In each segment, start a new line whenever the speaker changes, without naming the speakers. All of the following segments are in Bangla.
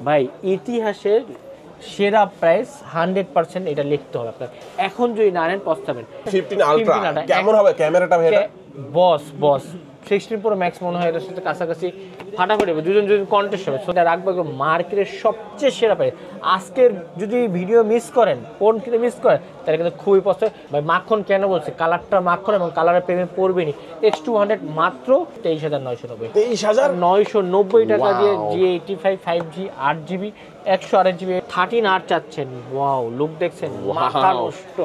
ভাই ইতিহাসের সেরা প্রাইস 100% এটা লিখতে হবে আপনার। এখন যদি না নেন পস্তাবেন।
15 আলট্রা কেমন হবে ক্যামেরাটা ভাই? এটা
বস 16 প্রো ম্যাক্স মনে হয় এর সাথে কাছাকাছি ফাটাফাটি হবে, দুজন কন্টেস্ট হবে। সো রাখবো মার্কেটের সবচেয়ে সেরা প্রাইস। আজকের যদি ভিডিও মিস করেন, ফোন কিনে মিস করেন, তাহলে কিন্তু খুবই পছন্দ। ভাই মাখন কেন বলছে, কালারটা মাখন এবং কালারের প্রেমে পড়বেনি। X200 মাত্র 23,990, 23,990 টাকা দিয়ে G85 5G 8GB 128GB 13R চাচ্ছেন। ওয়াও, লুক দেখছেন, মাথা নষ্ট।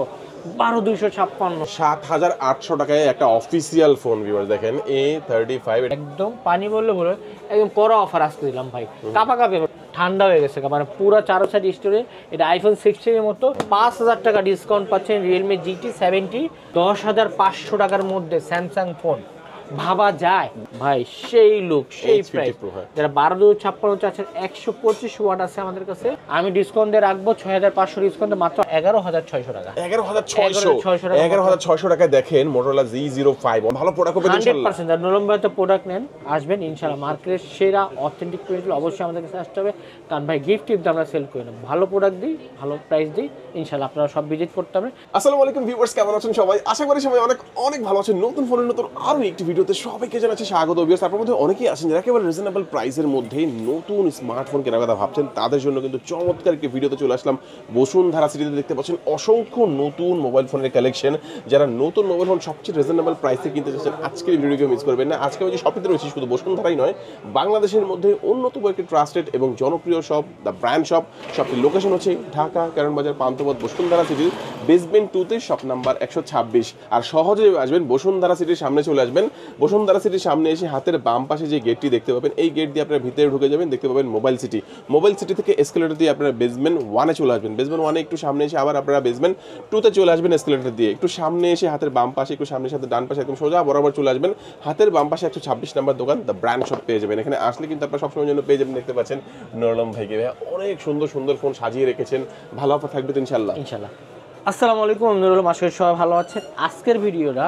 12,256,
7,800 টাকায় একটা অফিসিয়াল ফোন ভিউয়ার দেখেন A35।
একদম পানি বললে বলে একদম কড়া অফার আজকে দিলাম ভাই। কাপাকাপি ঠান্ডা হয়ে গেছে, মানে পুরো 4 সাইড স্টোরে। এটা আইফোন 16 এর মতো 5,000 টাকা ডিসকাউন্ট পাচ্ছেন। রিয়েলমি GT70 10,500 টাকার মধ্যে স্যামসাং ফোন, ভাবা যায় ভাই? সেই লুক, সেই প্রাইস। যারা 12,256 চাচ্ছেন, 125 ওয়াট আছে আমাদের কাছে। আমি ডিসকাউন্ট দিয়ে রাখবো 6,500 ডিসকাউন্টে মাত্র 11,600 টাকা।
11,600 টাকায় দেখেন Motorola Z05 ভালো প্রোডাক্ট হবে ইনশাআল্লাহ।
100% যারা নরমভাবে প্রোডাক্ট নেন আসবেন ইনশাআল্লাহ। মার্কেটের সেরা অথেন্টিক প্রোডাক্ট অবশ্যই আমাদের কাছে আসতে হবে, কারণ ভাই গিফট টিপস আমরা সেল করি না, ভালো প্রোডাক্ট দিই, ভালো প্রাইস দিই। ইনশাআল্লাহ আপনারা সব ভিজিট করতে হবে।
আসসালামু আলাইকুম ভিউয়ার্স, কেমন আছেন সবাই? আশা করি সবাই অনেক অনেক ভালো আছেন। নতুন ফোনের নতুন আরো একটি ভিডিওতে সবাইকে জানাচ্ছি স্বাগত। ভিউয়ার্স, আপনাদের মধ্যে অনেকেই আছেন যারা একেবারে রিজনেবল প্রাইসের মধ্যে নতুন স্মার্টফোন কেনার কথা ভাবছেন, তাদের জন্য কিন্তু চমৎকার একটি ভিডিওতে চলে আসলাম। বসুন্ধরা সিটিতে দেখতে পাচ্ছেন অসংখ্য নতুন মোবাইল ফোনের কালেকশন। যারা নতুন মোবাইল ফোন সবচেয়ে রিজনেবল প্রাইসে কিনতে চাচ্ছেন, আজকের ভিডিওকে মিস করবেন না। আজকে আমি যে শপিতে রয়েছি শুধু বসুন্ধরাই নয়, বাংলাদেশের মধ্যে অন্যতম একটি ট্রাস্টেড এবং জনপ্রিয় শপ, দ্য ব্র্যান্ড শপ। শপটির লোকেশন হচ্ছে ঢাকা কারণ বাজার পান্থপথ বসুন্ধরা সিটির বেসমেন্ট 2তে শপ নাম্বার 126। আর সহজে আসবেন বসুন্ধরা সিটির সামনে চলে আসবেন। বসুন্ধরা সিটির সামনে এসে হাতের বাম পাশে যে গেটটি দেখতে পাবেন, এই গেট দিয়ে আপনারা ভিতরে ঢুকে যাবেন, দেখতে পাবেন মোবাইল সিটি। মোবাইল সিটি থেকে এসকেলেটর দিয়ে আপনারা বেসমেন্ট 1-এ চলে আসবেন। বেসমেন্ট 1-এ একটু সামনে এসে আবার আপনারা বেসমেন্ট 2-তে চলে আসবেন এসকেলেটর দিয়ে। একটু সামনে এসে হাতের বাম পাশে, একটু সামনে সাথে ডান পাশে একদম সোজা বরাবর চলে আসবেন। হাতের বাম পাশে 126 নাম্বার দোকান দ্য ব্র্যান্ড শপ পেয়ে যাবেন। এখানে আসলে কিন্তু আপনারা সবসময় জন্য পেয়ে যাবেন। দেখতে পাচ্ছেন নরলম ভাইকে, অনেক সুন্দর সুন্দর ফোন সাজিয়ে রেখেছেন। ভালো অফার থাকবে তো ইনশাআল্লাহ।
আসসালামু আলাইকুম, আমি নুরুল। আশা করি সবাই ভালো আছেন। আজকের ভিডিওটা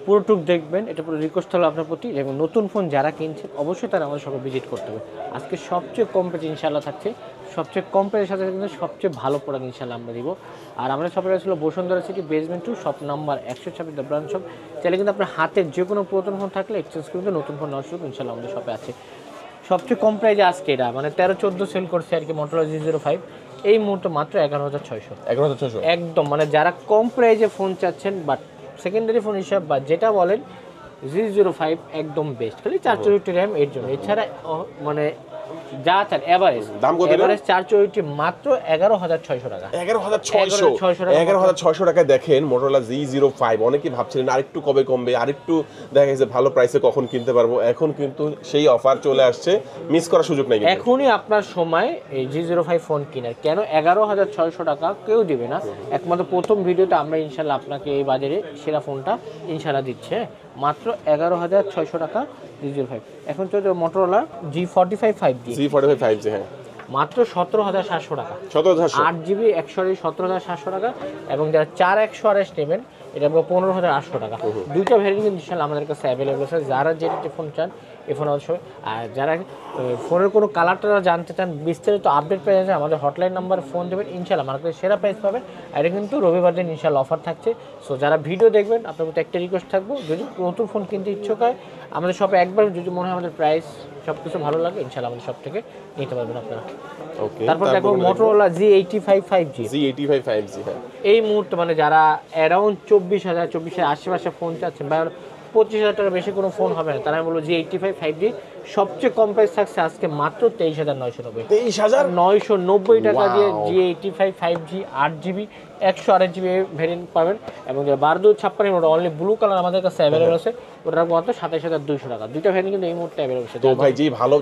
পুরোটুক দেখবেন, এটা পুরো রিকোয়েস্ট হলো আপনার প্রতি। এবং নতুন ফোন যারা কিনছেন অবশ্যই তারা আমাদের সবাই ভিজিট করতে হবে। আজকে সবচেয়ে কম প্রাইস ইনশাআল্লাহ থাকছে, সবচেয়ে কম প্রাইসের সাথে কিন্তু সবচেয়ে ভালো প্রোডাক্ট ইনশাআল্লাহ আমরা দিব। আর আমাদের শপের ছিল Bashundhara city basement 2 shop number 126 the branch shop. চাইলে কিন্তু আপনার হাতের যে কোনো পুরাতন ফোন থাকলে এক্সচেঞ্জ করে নতুন ফোন নেওয়ার সুযোগ ইনশাআল্লাহ আমাদের শপে আছে। সবচেয়ে কম প্রাইসে আজকে এটা মানে 13-14 সেল করছে আর কি Motorola Z05। এই মুহূর্তে মাত্র 11,600। একদম মানে যারা কম প্রাইসে ফোন চাচ্ছেন বাট সেকেন্ডারি ফোন হিসাব বা যেটা বলেন, Z05 একদম বেস্ট। খালি 464 RAM এর জন্য, এছাড়া মানে যা চান এভারেজ
দাম কত?
এভারেজ 464 মাত্র 11,600 টাকা।
11,600 টাকায় দেখেন Motorola Z05। অনেকেই ভাবছিলেন আরেকটু কবে কমবে, আরেকটু দেখা গেছে ভালো প্রাইসে কখন কিনতে পারবো। এখন কিন্তু সেই অফার চলে আসছে, মিস করার সুযোগ নাই।
এখনই আপনার সময় এই Z05 ফোন কেনার। কেন 11,600 টাকা কেউ দিবে না? একমাত্র প্রথম ভিডিওতে আমরা ইনশাল্লাহ আপনাকে এই বাজারে সেরা ফোনটা ইনশাল্লাহ দিচ্ছে মাত্র 11,600 টাকা Z05। এখন চলছে Motorola G45 5G।
হ্যাঁ,
মাত্র 17,700 টাকা। 8GB 127,700 টাকা। এবং যারা 4128 নেবেন এটা 15,800 টাকা। দুইটা ভ্যারিয়েন্ট কিন্তু ইনশাআল্লাহ আমাদের কাছে অ্যাভেলেবল আছে। যারা যেটা ফোন চান এই ফোন অবশ্যই। আর যারা ফোনের কোনো কালারটা জানতে চান, বিস্তারিত আপডেট পেয়ে যান, আমাদের হটলাইন নাম্বারে ফোন দেবেন, ইনশাআল্লাহ মার্কেটে সেরা প্রাইস পাবেন। আর এটা কিন্তু রবিবার দিন ইনশাআল্লাহ অফার থাকছে। সো যারা ভিডিও দেখবেন আপনার প্রতি একটা রিকোয়েস্ট থাকবো, যদি নতুন ফোন কিনতে ইচ্ছুক হয় আমাদের শপে একবার যদি মনে হয় আমাদের প্রাইস সব কিছু ভালো লাগে, ইনশাআল্লাহ আমাদের শপ থেকে নিতে পারবেন আপনারা। ওকে, তারপর দেখো Motorola Z85 5G।
হ্যাঁ,
এই মুহূর্তে মানে যারা অ্যারাউন্ড 24,000 আশেপাশে ফোন চাচ্ছেন বা 25,000 টাকা বেশি কোনো ফোন হবে না, তারা আমি বলবো Z85 5G সবচেয়ে কম প্রাইস থাকছে আজকে মাত্র 23,990। 23,990 টাকা দিয়ে Z85 5G 8GB 128GB variant পাবেন। এবং যে 12,256 ওটা অনলি ব্লু কালার আমাদের কাছে অ্যাভেলেবল আছে, ওটার মাত্র 27,200 টাকা। দুইটা ভেরিয়েন্ট কিন্তু এই মুহূর্তে অ্যাভেলেবল আছে।
তো ভাই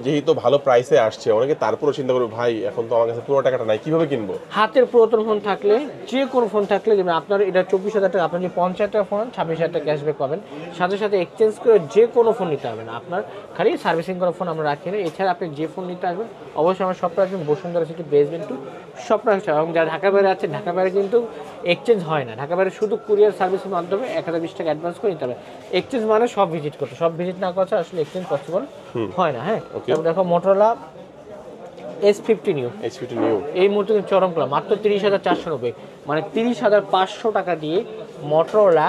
যেহেতু ভালো প্রাইসে আসছে, অনেকে তারপরও চিন্তা করবে ভাই এখন তো আমার কাছে পুরো টাকাটা নাই, কিভাবে কিনবো?
হাতের পুরাতন ফোন থাকলে, যে কোনো ফোন থাকলে, যেমন আপনার এটা 24,000 টাকা, আপনার যদি 50,000 টাকা ফোন 26,000 টাকা ক্যাশব্যাক পাবেন। সাথে সাথে এক্সচেঞ্জ করে যে কোনো ফোন নিতে হবে না, আপনার খালি সার্ভিসিং করা ফোন আমরা রাখি না। এছাড়া আপনি যে ফোন নিতে আসবেন অবশ্যই আমার শপটা আসবেন বসুন্ধরা সিটি বেসমেন্ট 2 শপটা আসবে। এবং যারা ঢাকা বাইরে আছে, ঢাকা বাইরে কিন্তু এক্সচেঞ্জ হয় না, ঢাকা বাইরে শুধু কুরিয়ার সার্ভিসের মাধ্যমে 1,020 টাকা অ্যাডভান্স করে নিতে হবে। এক্সচেঞ্জ মানে সব ভিজিট করতে, সব ভিজিট না করতে আসলে এক্সচেঞ্জ পসিবল হয় না। হ্যাঁ, তারপর দেখো Motorola S50 new,
S50 new
এই মুহূর্তে কিন্তু চরম করা মাত্র 30,490, মানে 30,500 টাকা দিয়ে মোটরোলা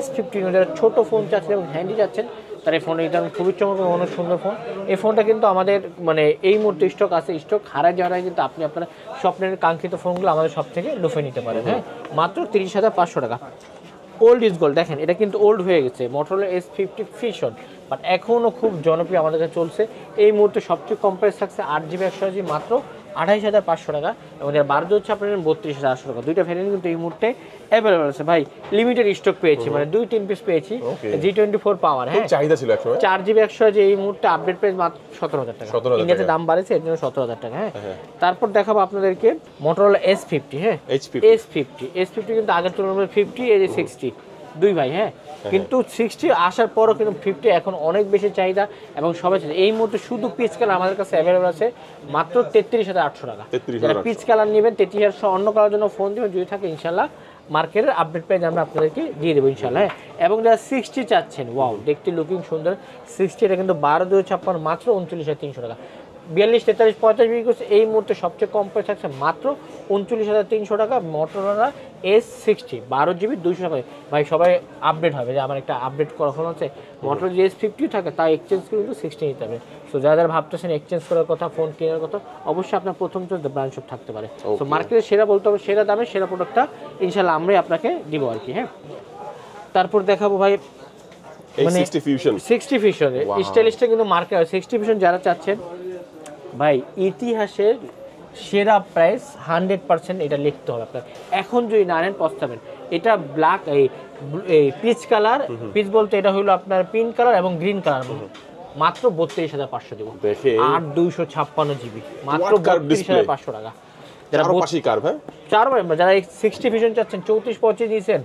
S50 নিউ, যারা ছোট ফোন চাচ্ছেন এবং হ্যান্ডি চাচ্ছেন তার এই ফোনটা কিন্তু খুবই চমৎকার, অনেক সুন্দর ফোন। এই ফোনটা কিন্তু আমাদের মানে এই মুহূর্তে স্টক আছে, স্টক হারায় যাওয়ায় কিন্তু আপনি আপনার স্বপ্নের কাঙ্ক্ষিত ফোনগুলো আমাদের সব থেকে লুফে নিতে পারেন। হ্যাঁ, মাত্র 30,500 টাকা। ওল্ড ইজ গোল্ড, দেখেন এটা কিন্তু ওল্ড হয়ে গেছে, মোটরোলা S50 ফিউশন, বাট এখনও খুব জনপ্রিয় আমাদের কাছে চলছে। এই মুহূর্তে সবচেয়ে কম প্রাইস থাকছে 8GB 128GB মাত্র 28,500 টাকা, এবং যার 12 হচ্ছে আপনার 32,800 টাকা। দুইটা ভ্যারিয়েন্ট কিন্তু এই মুহূর্তে অ্যাভেলেবল আছে ভাই, লিমিটেড স্টক পেয়েছি, মানে 2-3 পিস পেয়েছি। G24 পাওয়ার, হ্যাঁ
চাহিদা ছিল একসময়।
4GB 128GB এই মুহূর্তে আপডেট প্রাইস মাত্র 17,000 টাকা, ইন্ডিয়াতে দাম বাড়েছে এর জন্য 17,000 টাকা। হ্যাঁ, তারপর দেখাবো আপনাদেরকে মোটরোলা S50। হ্যাঁ, S50 কিন্তু আগের তুলনায় 50 এই যে 60 দুই ভাই। হ্যাঁ, কিন্তু 60 আসার পরও কিন্তু 50 এখন অনেক বেশি চাহিদা এবং সবাই চাই। এই মুহূর্তে শুধু পিচ কালার আমাদের কাছে অ্যাভেলেবল আছে মাত্র 33,800 টাকা। যারা পিচ কালার নেবেন 33,800, অন্য কালার জন্য ফোন দিবেন যদি থাকে ইনশাল্লাহ মার্কেটের আপডেট প্রাইস আমরা আপনাদেরকে দিয়ে দেবো ইনশাল্লাহ। এবং যারা 60 চাচ্ছেন, ওয়াও দেখতে লুকিং সুন্দর 60, এটা কিন্তু 12,256 মাত্র 39,300 টাকা। 42, 43, 45 বিক্রি করছে, এই মুহূর্তে সবচেয়ে কম প্রাইস থাকছে মাত্র 39,300 টাকা মোটরোলা S60 12GB 200 টাকা। ভাই সবাই আপডেট হবে যে আমার একটা আপডেট করা ফোন আছে, মোটরোলা যে S50 থাকে তা এক্সচেঞ্জ করে কিন্তু 60 নিতে হবে। সো যারা যারা ভাবতেছেন এক্সচেঞ্জ করার কথা, ফোন কেনার কথা, অবশ্যই আপনার প্রথম চয়েস ব্র্যান্ড শপ থাকতে পারে। সো মার্কেটে সেরা বলতে হবে, সেরা দামে সেরা প্রোডাক্টটা ইনশাল্লাহ আমরাই আপনাকে দিব আর কি। হ্যাঁ, তারপর দেখাবো ভাই মানে 60 ফিউশন স্টাইলিশটা কিন্তু মার্কেট 60 ফিউশন যারা চাচ্ছেন ভাই, ইতিহাসের সেরা প্রাইস 100% এটা লিখতে হবে আপনার। এখন যদি না নেন পস্তাবেন। এটা ব্ল্যাক এই পিচ কালার, পিচ বলতে এটা হলো আপনার পিঙ্ক কালার এবং গ্রিন কালার, মাত্র 32,500 দেবো। 8/256GB মাত্র 32,500 টাকা। যারা যারা 60 ফিউশন চাচ্ছেন 34-25 দিয়েছেন,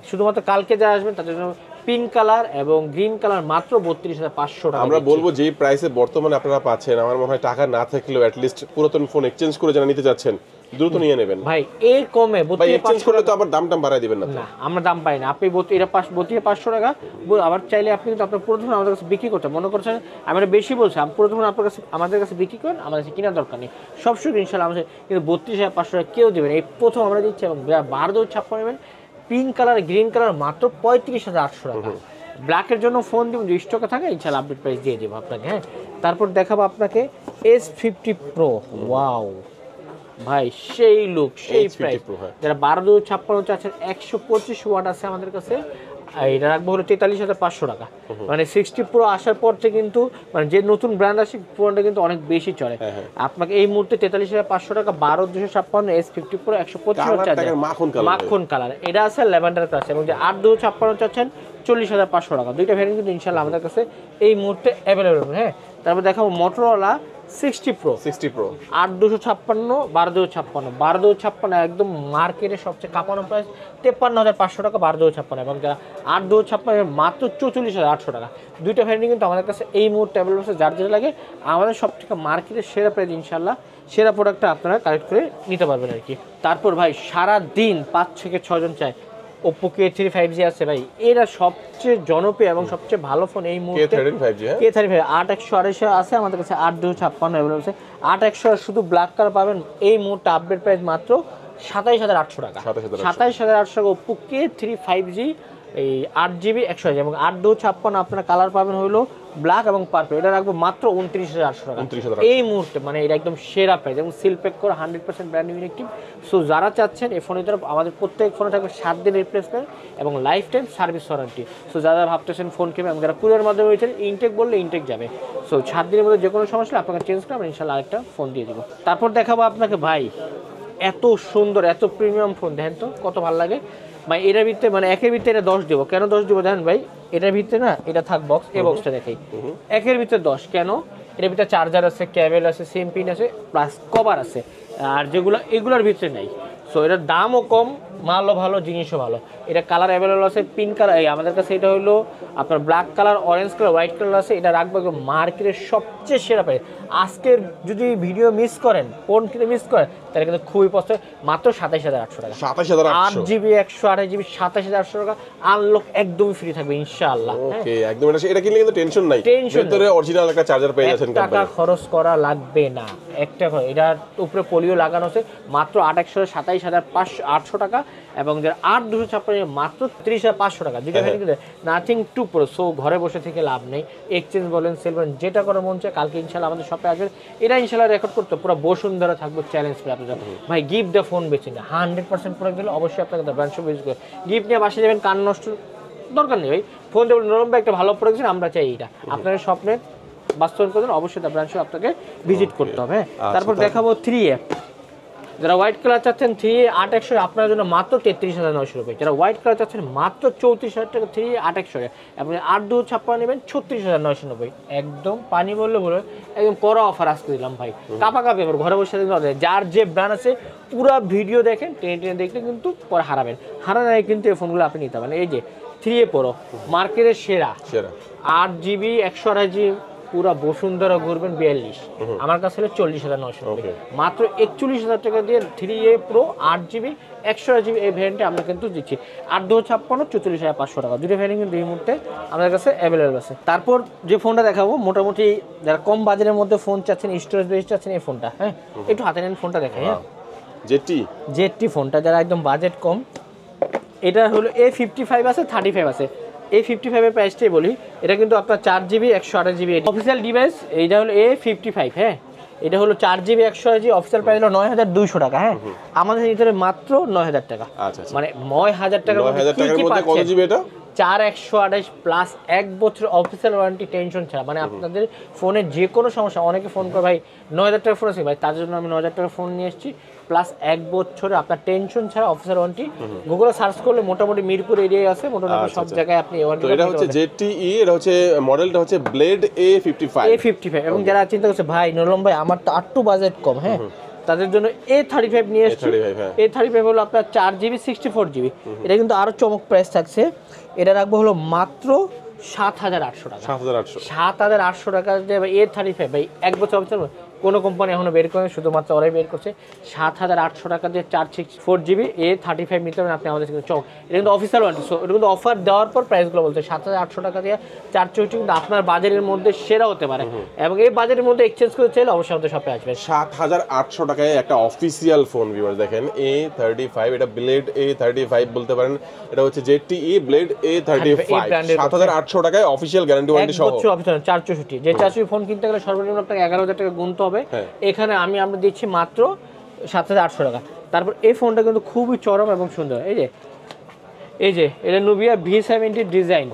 শুধুমাত্র কালকে যারা আসবেন তাদের জন্য পিঙ্ক কালার এবং গ্রিন কালার মাত্র 32,500 টাকা।
আমরা বলবো যে প্রাইসে বর্তমানে আপনারা পাচ্ছেন, আমার মনে হয় টাকা না থাকলেও অ্যাট লিস্ট পুরাতন ফোন এক্সচেঞ্জ করে যারা নিতে যাচ্ছেন দ্রুত নিয়ে নেবেন
ভাই। এই কমে
32,500 করলে তো আবার দাম বাড়ায় দিবেন না।
আমরা দাম পাই না, আপনি 32,500 টাকা আবার চাইলে আপনি কিন্তু আপনার পুরো আমাদের কাছে বিক্রি করতে মনে করছেন আমরা বেশি বলছি, আমি পুরো আপনার কাছে আমাদের কাছে বিক্রি করেন, আমাদের কাছে কেনার দরকার নেই সবসময় ইনশাল্লাহ আমাদের, কিন্তু 32,500 টাকা কেউ দেবেন। এই প্রথম আমরা দিচ্ছি এবং 12,256 নেবেন পিঙ্ক কালার গ্রিন কালার মাত্র 35,800 টাকা। ব্ল্যাকের জন্য ফোন দিব যদি স্টকে থাকে ইনশাল্লাহ আপডেট প্রাইস দিয়ে দেবো আপনাকে। হ্যাঁ, তারপর দেখাবো আপনাকে S50 Pro। ওয়াও ভাই সেই লুক সেই প্রাইস। যারা 12,256 চাচ্ছেন 125 ওয়াট আছে আমাদের কাছে, এটা রাখবো হলো 43,500 টাকা। মানে 60 Pro আসার পর থেকে কিন্তু মানে যে নতুন ব্র্যান্ড আসে ফোনটা কিন্তু অনেক বেশি চলে। আপনাকে এই মুহূর্তে 43,500 টাকা 12,256 S50 Pro 125 মাখন কালার, এটা আছে ল্যাভেন্ডার কালার, এবং যে 8,256 চাচ্ছেন 40,500 টাকা। দুইটা ভ্যারিয়েন্ট কিন্তু ইনশাল্লাহ আমাদের কাছে এই মুহূর্তে অ্যাভেলেবল। হ্যাঁ, তারপর দেখাবো মোটরোলা 60 Pro 8,256 12,256 একদম মার্কেটে সবচেয়ে কাঁপানো প্রাইস 53,500 টাকা 12,256, এবং যারা 8,256 মাত্র 44,800 টাকা। দুইটা ভ্যারিয়েন্ট কিন্তু আমাদের কাছে এই মুহূর্তে অ্যাভেলেবল আছে। যার যেটা লাগে আমাদের সব থেকে মার্কেটের সেরা প্রাইস ইনশাল্লাহ সেরা প্রোডাক্টটা আপনারা কালেক্ট করে নিতে পারবেন আর কি। তারপর ভাই সারা দিন 5 থেকে 6 জন চায় Oppo K3 5G আছে ভাই, এরা সবচেয়ে জনপ্রিয় এবং সবচেয়ে ভালো ফোন এই মুহূর্তে। K35 8,128 আছে আমাদের কাছে, 8,256 अवेलेबल আছে। 8,100 শুধু ব্ল্যাক কালার পাবেন এই মুহূর্তে আপডেট প্রাইস মাত্র 27,800 টাকা। 27,800 টাকা Oppo K3 5G এই 8GB 128 এবং 8,256 আপনারা কালার পাবেন হলো ব্ল্যাক এবং পার্পল, এটা রাখবো মাত্র 29,800 টাকা এই মুহূর্তে। মানে এটা একদম সেরা প্রাইস এবং সিল প্যাক করে 100% ব্র্যান্ড নিউ ইনেকটিভ। সো যারা চাচ্ছেন এই ফোনের তরফ আমাদের প্রত্যেক ফোনে থাকবে 7 দিনের রিপ্লেসমেন্ট এবং life time service warranty. So যারা ভাবতেছেন ফোন কিনবেন এবং যারা কুরিয়ার মাধ্যমে হয়েছেন ইনটেক বললে ইনটেক যাবে। সো 7 দিনের মধ্যে যে কোনো সমস্যা আপনাকে চেঞ্জ করে আমরা ইনশাল্লাহ আরেকটা ফোন দিয়ে দিব। তারপর দেখাবো আপনাকে ভাই এত সুন্দর এত প্রিমিয়াম ফোন, দেখেন তো কত ভালো লাগে ভাই। এটার ভিতরে মানে একের ভিতরে এটা 10 দেবো, কেন 10 দেবো জানেন ভাই? এটার ভিতরে না এটা থাক বক্স, এই বক্সটা দেখাই, একের ভিতরে 10 কেন? এটার ভিতরে চার্জার আছে, কেবল আছে, সিম পিন আছে, প্লাস কভার আছে, আর যেগুলো এগুলোর ভিতরে নাই। সো এটার দামও কম, মালও ভালো, জিনিসও ভালো। এটা কালার অ্যাভেলেবল আছে, পিঙ্ক কালার, এই আমাদের কাছে এটা হলো আপনার black colour, orange colour, white colour আছে। এটা রাখবো একদম মার্কেটের সবচেয়ে সেরা প্রাইস। আজকের যদি ভিডিও মিস করেন, ফোন কিনে মিস করেন, তাহলে কিন্তু খুবই পছন্দ। মাত্র 27,800 টাকা,
27,800
8GB 128GB 27,800 টাকা। আনলক একদমই ফ্রি থাকবে ইনশাআল্লাহ।
ওকে, একদম এটা কিনলে কিন্তু টেনশন নাই, ভিতরে অরিজিনাল একটা চার্জার পেয়ে যাচ্ছেন।
টাকা খরচ করা লাগবে না, একটা এটার উপরে পোলিও লাগানো আছে মাত্র 28,27,800 টাকা, এবং যারা 8,256 মাত্র 30,500 টাকা। দুটো ভ্যারি কিন্তু নাথিং টু প্রো। সো ঘরে বসে থেকে লাভ নেই, এক্সচেঞ্জ বলেন, সেল বলেন, যেটা করার মন চায় কালকে ইনশাআল্লাহ আমাদের শপে আসবেন। এটা ইনশাআল্লাহ রেকর্ড করতে পুরো বসুন্ধরা থাকবো চ্যালেঞ্জ করে আপনাদের। ভাই গিফট দিয়ে ফোন বেছে না, 100% প্রোডাক্ট দিলে অবশ্যই আপনাকে ব্র্যান্ড শপ ইউজ করে গিফট নিয়ে বাসে যাবেন, কান নষ্ট দরকার নেই ভাই। ফোন দেবেন নরম ভাই, একটা ভালো প্রোডাক্ট আমরা চাই, এটা আপনাদের স্বপ্নে বাস্তবায়ন করবেন, অবশ্যই তার ব্রাঞ্চে আপনাকে ভিজিট করতে হবে। তারপর দেখাবো 3A। যারা হোয়াইট কালার চাচ্ছেন 3A 8,100 আপনার জন্য মাত্র 33,900 রুপিয়া। যারা হোয়াইট কালার চাচ্ছেন মাত্র 34,000 টাকা 3A 8,100, আপনি 8,256 নেবেন 36,990। একদম পানি বললে বলে একদম কড়া অফার আজকে দিলাম ভাই, কাপাকাপি। এবার ঘরে বসে যার যে ব্র্যান্ড আছে পুরো ভিডিও দেখেন, টেনে টেনে দেখলে কিন্তু পরে হারাবেন, হারানোর কিন্তু এই ফোনগুলো আপনি নিতে পারেন। এই যে 3A Pro মার্কেটের সেরা 8GB 128GB, পুরা বসুন্ধরা ঘুরবেন 42, আমার কাছে হলো 40,990। মাত্র 41,000 টাকা দিয়ে 3A Pro 8GB 128GB এই ভ্যারিয়েন্টে আমরা কিন্তু দিচ্ছি 8,256 44,500 টাকা। দুটো ভ্যারিয়েন্ট কিন্তু এই মুহূর্তে আমাদের কাছে অ্যাভেলেবল আছে। তারপর যে ফোনটা দেখাবো, মোটামুটি যারা কম বাজেটের মধ্যে ফোন চাচ্ছেন, স্টোরেজ বেস চাচ্ছেন, এই ফোনটা হ্যাঁ একটু হাতে নেন, ফোনটা দেখাই। হ্যাঁ, জেডটি ফোনটা যারা একদম বাজেট কম, এটা হলো A55 আছে, 35 আছে। A55 এর প্রাইসটাই বলি, এটা কিন্তু আপনার 4GB 128GB অফিসিয়াল ডিভাইস। এইটা হলো A55, হ্যাঁ এটা হলো 4GB 128GB, অফিসিয়াল প্রাইস হলো 9,200 টাকা। হ্যাঁ, আমাদের ভিতরে মাত্র 9,000 টাকা, মানে 9,000 টাকার মধ্যে কত জিবি এটা? 4/128 প্লাস 1 বছর অফিসিয়াল ওয়ারেন্টি, টেনশন ছাড়া। মানে আপনাদের ফোনে যে কোনো সমস্যা, অনেকে ফোন করে ভাই 9,000 টাকা ফোন আছে ভাই, তার জন্য আমি 9,000 টাকা ফোন নিয়ে এসেছি, প্লাস 1 বছরে আপনার টেনশন ছাড়া অফিসিয়াল ওয়ারেন্টি। গুগলে সার্চ করলে মোটামুটি মিরপুর এরিয়ায় আছে, মোটামুটি সব জায়গায় আপনি ওয়ারেন্টি।
তো এটা হচ্ছে ZTE, এটা হচ্ছে মডেলটা হচ্ছে ব্লেড A55
এবং যারা চিন্তা করছে ভাই নরম ভাই আমার তো একটু বাজেট কম, হ্যাঁ তাদের জন্য A35 নিয়ে এসেছি। A35 হলো আপনার 4GB 64GB, এটা কিন্তু আরো চমক প্রাইস থাকছে। এটা রাখবো হলো মাত্র 7,800 টাকা। 7,800 টাকা দিয়ে A35 ভাই 1 বছর অফিসিয়াল কোনো কোম্পানি এখনো বের করে, শুধুমাত্র ওরাই বের করছে। 7,800 টাকা দিয়ে 464GB A35 নিতে পারেন আপনি আমাদের চক। এটা কিন্তু অফিসিয়াল ওয়ারেন্টি, সো এটা কিন্তু অফার দেওয়ার পর প্রাইসগুলো বলতে 7,800 টাকা দিয়ে 464 কিন্তু আপনার বাজারের মধ্যে সেরা হতে পারে, এবং এই বাজারের মধ্যে এক্সচেঞ্জ করে চাইলে অবশ্যই আমাদের শপে আসবে।
7,800 টাকায় একটা অফিসিয়াল ফোন ভিউয়ার দেখেন, A35, এটা ব্লেড A35 বলতে পারেন, এটা হচ্ছে ZTE ব্লেড A35, 7,800 টাকায় অফিসিয়াল গ্যারান্টি ওয়ারেন্টি সহ।
অফিসিয়াল 464, যে 464 ফোন কিনতে গেলে সর্বনিম্ন আপনাকে 11,000 টাকা গুনতে হবে, এখানে আমরা দিচ্ছি মাত্র 7,800 টাকা। তারপর এই ফোনটা কিন্তু খুবই চরম এবং সুন্দর। এই যে এটা নুবিয়া V70 ডিজাইন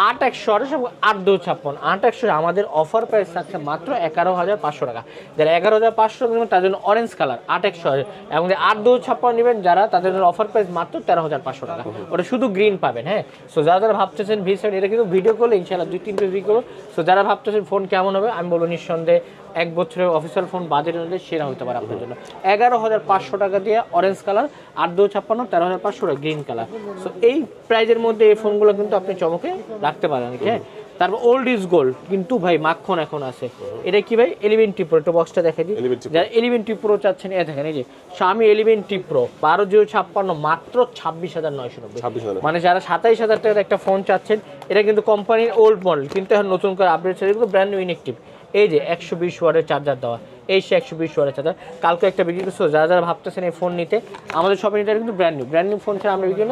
8,128 এবং 8,256। 8,128 আমাদের অফার প্রাইস থাকছে মাত্র 11,500 টাকা। যারা 11,500 নেবেন তার জন্য অরেঞ্জ কালার 8,128, এবং যে 8,256 নেবেন যারা, তাদের জন্য অফার প্রাইস মাত্র 13,500 টাকা। ওটা শুধু গ্রিন পাবেন। হ্যাঁ, সো যারা ভাবতেছেন V70, এটা কিন্তু ভিডিও করলে ইনশাআল্লাহ 2-3 ভিডিও করবো। সো যারা ভাবতেছেন ফোন কেমন হবে, আমি বলবো নিঃসন্দেহে 1 বছরের অফিসিয়াল ফোন বাজেট অনুযায়ী সেরা হতে পারে আপনার জন্য। 11,500 টাকা দিয়ে অরেঞ্জ কালার, 8,256, 13,500 টাকা গ্রিন কালার। সো এই প্রাইজের মধ্যে এই ফোনগুলো কিন্তু আপনি চমকে রাখতে পারেন। হ্যাঁ, তারপর ওল্ড ইজ গোল্ড কিন্তু ভাই মাখন এখন আছে। এটা কি ভাই 11T Pro, একটু বক্সটা দেখে দিই। যারা 11T Pro চাচ্ছেন, এ দেখেন এই যে Xiaomi 11T Pro 12,056 মাত্র 26,990। মানে যারা 27,000 টাকার একটা ফোন চাচ্ছেন, এটা কিন্তু কোম্পানির ওল্ড মডেল কিন্তু এখন নতুন করে আপডেট ছেড়ে কিন্তু ব্র্যান্ড নিউ ইনঅ্যাক্টিভ। এই যে 120 ওয়াটের চার্জার দেওয়া, এই সে 120 ওয়াটের চার্জার। কালকে একটা ভিডিও করছো, যারা ভাবতেছেন এই ফোন নিতে, আমাদের শপে নিতে কিন্তু ব্র্যান্ড নিউ ফোন ছাড়া আমরা ভিডিও,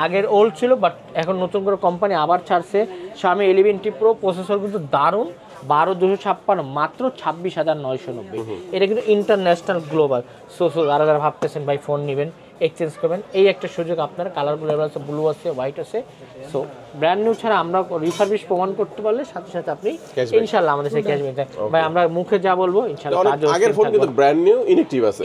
আগের ওল্ড ছিল বাট এখন নতুন করে কোম্পানি আবার ছাড়ছে Xiaomi 11T Pro। প্রসেসর কিন্তু দারুণ, 12,256 মাত্র 26,990। এটা কিন্তু ইন্টারন্যাশনাল গ্লোবাল। সো যারা ভাবতেছেন ভাই ফোন নেবেন, এক্সচেঞ্জ করবেন, এই একটা সুযোগ আপনার। কালারগুলো আছে, ব্লু আছে, হোয়াইট আছে। সো ব্র্যান্ড নিউ ছাড়া আমরা রিফারবিশ প্রমাণ করতে পারলে সাথে সাথে আপনি ইনশাআল্লাহ আমাদের সাথে ক্যাশব্যাক দেন। ভাই আমরা মুখে যা বলবো ইনশাআল্লাহ কাজ হবে।
আগের ফোন কিন্তু ব্র্যান্ড নিউ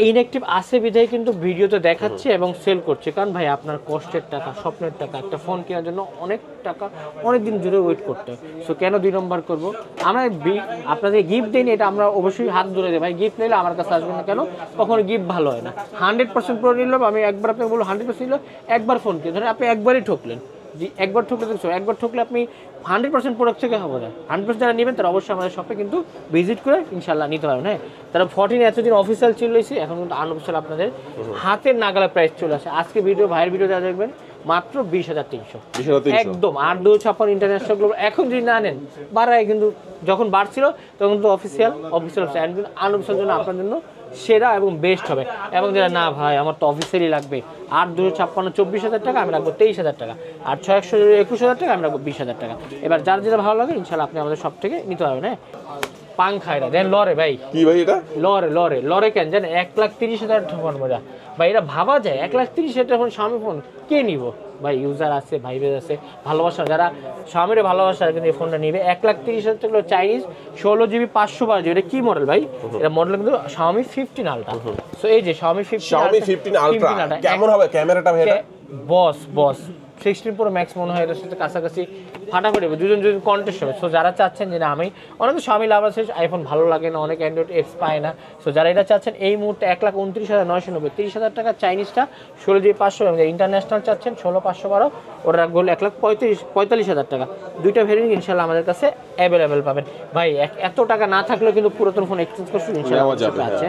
ইনঅ্যাক্টিভ আছে
বিধায় কিন্তু ভিডিওতে দেখাচ্ছে এবং সেল করছে। কারণ ভাই আপনার কষ্টের টাকা, স্বপ্নের টাকা, একটা ফোন কেনার জন্য অনেক টাকা অনেক দিন ধরে ওয়েট করতে হয়। সো কেন 2 নম্বর করবো? আমরা সময় আপনাদের গিফট দিন, এটা আমরা অবশ্যই হাত ধরে দেয় ভাই, গিফট নিলে আমার কাছে আসবেন না কেন, কখনো গিফট ভালো হয় না। 100% প্রো নিলাম আমি, একবার আপনাকে বলবো 100% নিল, একবার ফোন কিনে ধরেন আপনি একবারই ঠকলেন, জি একবার ঠকলে দেখছো, একবার ঠকলে আপনি 100% প্রোডাক্ট থেকে হবে না। 100% যারা নেবেন তারা অবশ্যই আমাদের শপে কিন্তু ভিজিট করে ইনশাল্লাহ নিতে পারবেন। হ্যাঁ, তারা 14 এতদিন অফিসিয়াল ছিল, এখন কিন্তু আনঅফিসিয়াল আপনাদের হাতের নাগালে প্রাইস চলে আসে। আজকে ভাইয়ের ভিডিও যা দেখবেন মাত্র 20,300 একদম 8-2-56 ইন্টারন্যাশনাল গ্লোবাল। এখন যদি না নেন বাড়ায়, কিন্তু যখন বাড়ছিল তখন তো অফিসিয়াল আনঅফিসিয়াল জন্য আপনার জন্য সেরা এবং বেস্ট হবে। এবং যারা না ভাই আমার তো অফিসিয়ালি লাগবে, 8-2-56 24,000 টাকা আমি রাখবো 23,000 টাকা, আর 600 21,000 টাকা আমি রাখবো 20,000 টাকা। এবার যার যেটা ভালো লাগে ইনশাল্লাহ আপনি আমাদের সব থেকে নিতে পারবেন। হ্যাঁ, পাংখায়রা দেন লরে ভাই,
কি ভাই এটা
লরে কেন জানেন, 1,30,000 ফোন মজা ভাই, এটা ভাবা যায় 1,30,000 ফোন স্বামী ফোন কে নিব ভাই? ইউজার আছে, ভাইবেজ আছে, ভালোবাসা যারা স্বামীর ভালোবাসা কিন্তু এই ফোনটা নিবে। 1,30,000 টাকা চাইনিজ 16GB 512GB। এটা কি মডেল ভাই? এটা মডেল কিন্তু Xiaomi 15 Ultra। সো এই যে Xiaomi 15
Ultra কেমন হবে ক্যামেরাটা ভাই? এটা
বস 16 Pro Max মনে হয় এর সাথে কাছাকাছি ফাটাফাটি হবে, দুজন কন্টেস্ট হবে। সো যারা চাচ্ছেন যে না আমি অনেক Xiaomi লাভ আছে, আইফোন ভালো লাগে না, অনেক অ্যান্ড্রয়েড এক্স পায় না, সো যারা এটা চাচ্ছেন এই মুহূর্তে 1,29,990 30,000 টাকা চাইনিজটা 16GB 500 এবং ইন্টারন্যাশনাল চাচ্ছেন 16-512 ওরা রাখবো 1,45,000 টাকা। দুইটা ভেরিয়েন্ট ইনশাল্লাহ আমাদের কাছে অ্যাভেলেবেল পাবেন ভাই। এত টাকা না থাকলেও কিন্তু পুরাতন ফোন এক্সচেঞ্জ করতে ইনশাল্লাহ আছে।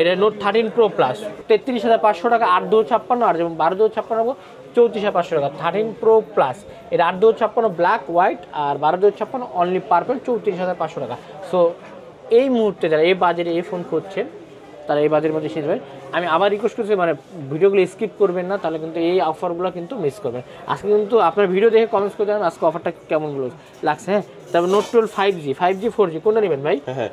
এটা নোট 13 Pro Plus 33,500 টাকা, 8-2-56 আর যেমন 12-2-56 34,500 টাকা। 13 Pro Plus এটা 8-2-56 ব্ল্যাক হোয়াইট আর 12-2-56 অনলি পার্পল 34,500 টাকা। সো এই মুহূর্তে যারা এই বাজেটে এই ফোন করছেন তারা এই বাজেটের মধ্যে শিখবে। আমি আবার রিকোয়েস্ট করছি মানে ভিডিওগুলো স্কিপ করবেন না, তাহলে কিন্তু এই অফারগুলো কিন্তু মিস করবেন। আজকে কিন্তু আপনার ভিডিও দেখে কমেন্টস করে দেবেন আজকে অফারটা কেমনগুলো লাগছে। হ্যাঁ, তারপর নোট 12 5G 4G কোনটা নেবেন ভাই?
হ্যাঁ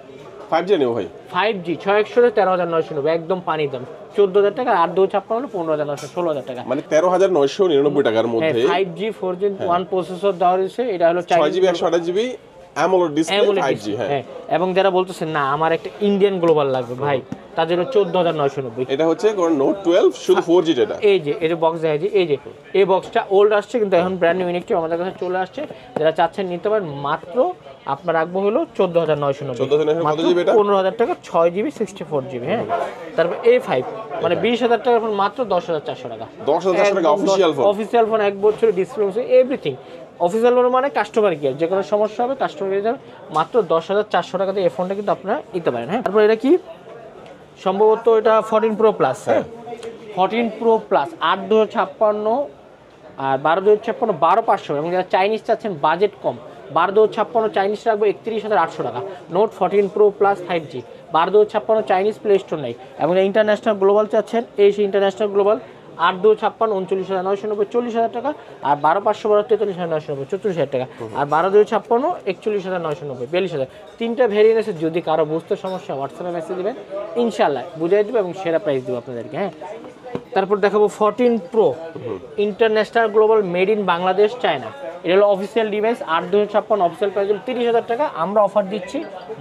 5G নেব ভাই। 5G
6 13,990 একদম পানি দাম 14,000 টাকা, 8-2-56 হলো 15,900 16,000 টাকা,
মানে 13,999 টাকার মধ্যে
5G 4G 1 প্রসেসর দেওয়া রয়েছে। এটা হলো
6GB 128GB AMOLED display 5G। হ্যাঁ,
এবং যারা বলতেছেন না আমার একটা ইন্ডিয়ান গ্লোবাল লাগবে ভাই, তার জন্য 14,990।
এটা হচ্ছে নোট 12 শুধু 4G যেটা।
এই যে বক্স দেখা যায়, এই যে এই বক্সটা ওল্ড আসছে কিন্তু এখন ব্র্যান্ড নিউ ইউনিকটি আমাদের কাছে চলে আসছে। যারা চাচ্ছেন নিতে পারেন মাত্র আপনার রাখবো হলো 14,990 মাত্র 15,000 টাকা 6GB 64GB। হ্যাঁ, তারপর A5 মানে 20,000 টাকার ফোন মাত্র 10,400 টাকা।
10,400 টাকা
অফিসিয়াল ফোন, 1 বছরের ডিসপ্লে এভরিথিং অফিসিয়াল ফোন মানে কাস্টমার কেয়ার, যে কোনো সমস্যা হবে কাস্টমার কেয়ার যাবে, মাত্র 10,400 টাকাতে এই ফোনটা কিন্তু আপনারা নিতে পারেন। হ্যাঁ, তারপর এটা কি সম্ভবত এটা 14 Pro Plus। হ্যাঁ, 14 Pro Plus 8-2-56 আর 12-2-56 12,500 এবং যারা চাইনিজ চাচ্ছেন বাজেট কম 12-2-56 চাইনিজ রাখবো 31,800 টাকা। Note 14 Pro Plus 5G 12-2-56 Chinese play store নেই এবং ইন্টারন্যাশনাল গ্লোবাল চাচ্ছেন এই ইন্টারন্যাশনাল গ্লোবাল 8-2-56 29,990 40,000 টাকা, আর 12,512 43,990 34,000 টাকা, আর 12-2-56 41,990 42,000। তিনটা ভেরিয়েন্ট আছে, যদি কারো বুঝতে সমস্যা হোয়াটসঅ্যাপে মেসেজ দেবেন ইনশাল্লাহ বুঝিয়ে দেবো এবং সেরা প্রাইস দেবো আপনাদেরকে। হ্যাঁ, তারপর দেখাবো 14 Pro international global made in Bangladesh China. এটা হলো অফিসিয়াল ডিভাইস 8-2-56 অফিসিয়াল প্রাইস হলো 30,000 টাকা। আমরা অফার দিচ্ছি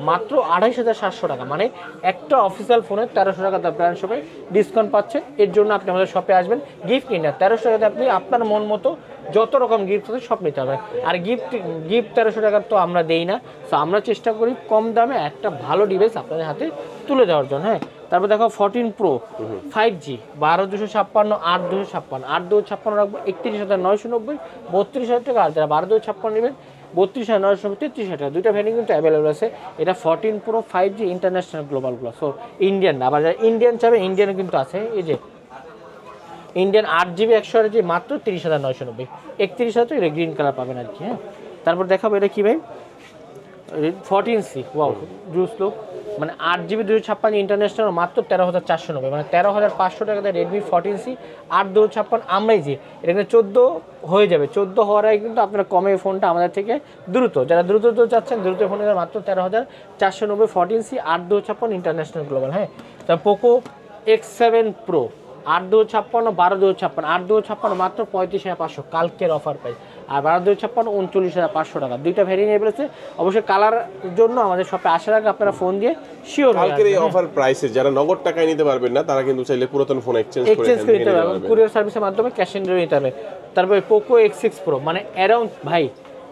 মাত্র 28,700 টাকা, মানে একটা অফিসিয়াল ফোনের 1300 টাকা ব্র্যান্ড শপে ডিসকাউন্ট পাচ্ছেন। এর জন্য আপনি আমাদের শপে আসবেন, গিফট কিনে 1300 টাকাতে আপনি আপনার মন মতো যত রকম গিফট আছে সব নিতে হবে। আর গিফট 1300 টাকার তো আমরা দেই না, সো আমরা চেষ্টা করি কম দামে একটা ভালো ডিভাইস আপনাদের হাতে তুলে দেওয়ার জন্য। হ্যাঁ, তারপর দেখো 14 Pro 5G 12-2-56 8-2-56 8-2-56 রাখবো 31,990 32,000 টাকা, আর যারা 12-2-56 নেবেন 32,990 33,000 টাকা। দুইটা ভ্যারিয়েন্ট কিন্তু অ্যাভেলেবল আছে। এটা 14 Pro 5G ইন্টারন্যাশনাল গ্লোবালগুলো, সো ইন্ডিয়ান, আবার যারা ইন্ডিয়ান চাবে ইন্ডিয়ানও কিন্তু আছে। এই যে ইন্ডিয়ান 8GB 128GB মাত্র 30,990 31,000 টাকা, গ্রিন কালার পাবেন আর কি। হ্যাঁ, তারপর দেখাবো এটা কি ভাই 14C ওয়াও জুস লো মানে 8GB 256 ইন্টারন্যাশনাল মাত্র 13,490 মানে 13,500 টাকাতে Redmi 14C 8-2-56 আমরাই যে এটা 14 হয়ে যাবে। 14 হওয়ার আগে কিন্তু আপনারা কমে ফোনটা আমাদের থেকে দ্রুত, যারা দ্রুত চাচ্ছেন দ্রুত ফোনে মাত্র 13,490 14C 8-2-56 ইন্টারন্যাশনাল গ্লোবাল। হ্যাঁ, তারপর পোকো X7 Pro 8-2-56 12-2-56 8-2-56 মাত্র 35,500 কালকের অফার প্রাইস, আর 12-2-56 39,500 টাকা। দুইটা ভ্যারিয়েন্ট অ্যাভেলেবল আছে। অবশ্যই কালার জন্য আমাদের শপে আসার আগে আপনারা ফোন দিয়ে শিওর
কালকের এই অফার প্রাইসে যারা নগদ টাকায় নিতে পারবেন না তারা কিন্তু চাইলে পুরাতন ফোন এক্সচেঞ্জ করে নিতে পারবেন,
কুরিয়ার সার্ভিসের মাধ্যমে ক্যাশ অন ডেলিভারি নিতে পারবে। তারপরে পোকো X6 Pro মানে অ্যারাউন্ড ভাই